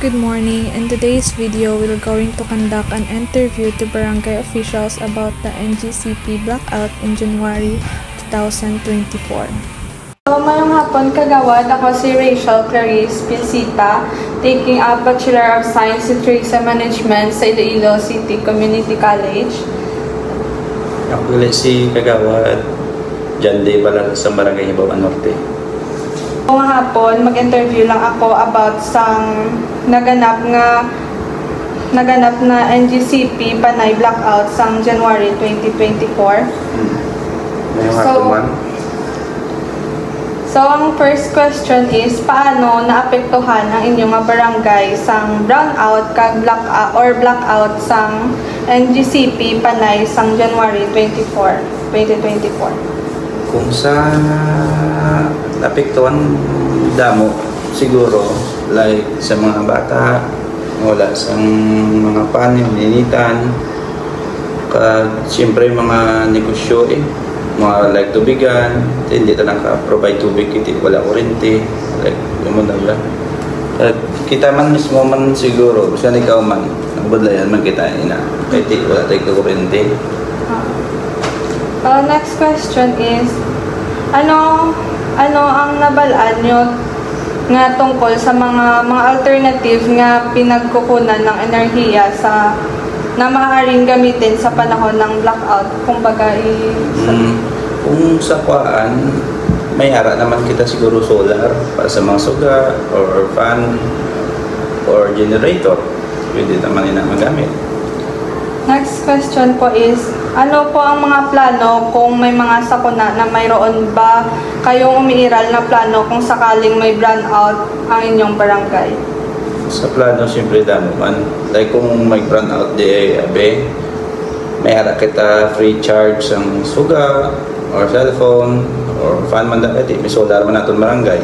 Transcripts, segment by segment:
Good morning. In today's video, we're going to conduct an interview to barangay officials about the NGCP blackout in January 2024. Mayong hapon kagawad, ako si Rachel Clarice Pincita, taking a Bachelor of Science in Tourism Management sa Iloilo City Community College. Ako ulit si kagawad, John Day Balag sa Barangay Hibawan Norte. Ngayong hapon, mag-interview lang ako about sang naganap na NGCP Panay blackout sang January 2024. Ngayong hapon man. So, ang first question is, paano naapektuhan ang inyong mga barangay sang brownout kag blackout sang NGCP Panay sang January 2024? Kung sa apektuhan damo, siguro, like sa mga bata, wala sa mga panin, ninitan, kag siyempre mga negosyo mga like tubigan, hindi ta naka-provide tubig, wala kuryente, like yung mga at kita man mismo man siguro, basta ikaw man, nagbudlayan man kita ina, kahit wala tayong kuryente. Next question is, ano ang nabalaan nyo nga tungkol sa mga alternative nga pinagkukunan ng enerhiya na maaaring gamitin sa panahon ng blackout? Kumbaga, kung sa kuan, may ara naman kita siguro solar para sa mga suga, or fan, or generator. Pwede naman ina magamit. Next question po is, ano po ang mga plano kung may mga sakuna na mayroon ba kayong umiiral na plano kung sakaling may brownout ang inyong barangay? Sa plano, siyempre damo man. Like kung may brownout di abe, may ara kita free charge ang suga, or cellphone, or fan man dati, may solar man natin barangay.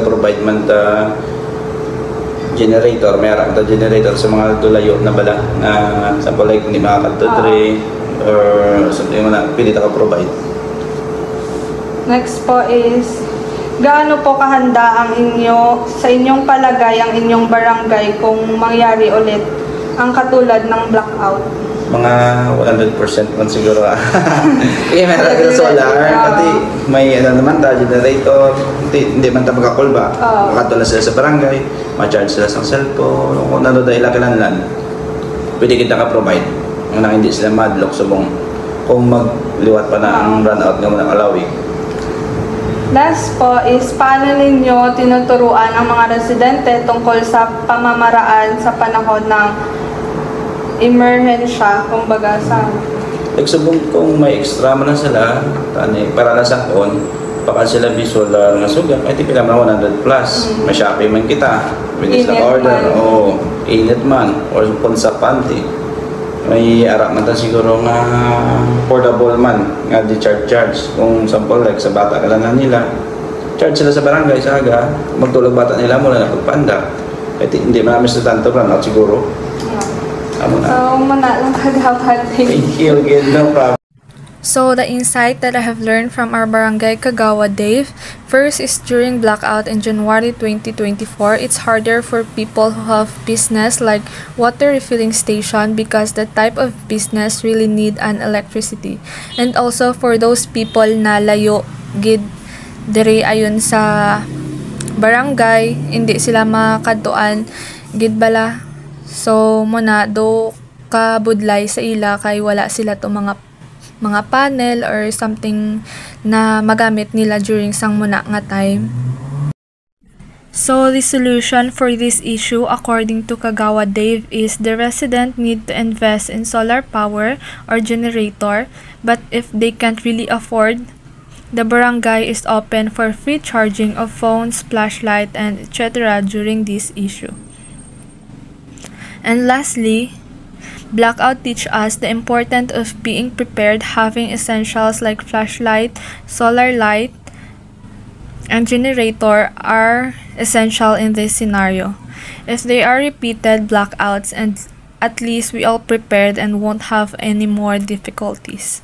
Provide man ta generator, may ara ta generator sa mga tulayo na bala na sample like hindi makakatudre or something na pili ta ka-provide. Next po is, gaano po kahanda sa inyong palagay ang inyong barangay kung mangyari ulit ang katulad ng blackout? Mga 100% man siguro. Kaya may talaga solar, kasi may naman ta generator, hindi man ta magkakulba. Makatula sila sa barangay, ma-charge sila sa cellphone, kung ano dahil kalanlan, pwede kita ka-provide. Hindi sila madlock subong kung magliwat pa na ang run-out ng mga alawig. Last po is, paano ninyo tinuturuan ang mga residente tungkol sa pamamaraan sa panahon ng emerhensya, kumbaga sa... Nagsubong kung may extra man na sila, para na sa on, baka sila visual nga suga, ay tipila man 100 plus. May shopping man kita, pwede sila order, o init man, or kung sa panty. May ara man ta siguro nga portable man, nga di charge. Kung sample like sa bata ka lang nila, charge sila sa barangay sa aga, magtulog bata nila mula na pagpanda. Hindi man namin sa tanto brownout siguro. So, muna lang kagawad. Thank you again, no problem. So, the insight that I have learned from our barangay Kagawad Dave, first is during blackout in January 2024, it's harder for people who have business like water refilling station because the type of business really need an electricity. And also for those people na layo gid dire ayon sa barangay, hindi sila makadtuan gid bala. So, muna do kabudlay sa ila kay wala sila to mga panel or something na magamit nila during sang muna nga time. So, the solution for this issue according to Kagawad Dave is the resident need to invest in solar power or generator, but if they can't really afford, the barangay is open for free charging of phones, flashlight, and etc. during this issue. And lastly, blackout teach us the importance of being prepared. Having essentials like flashlight, solar light, and generator are essential in this scenario. If they are repeated blackouts, and at least we all prepared and won't have any more difficulties.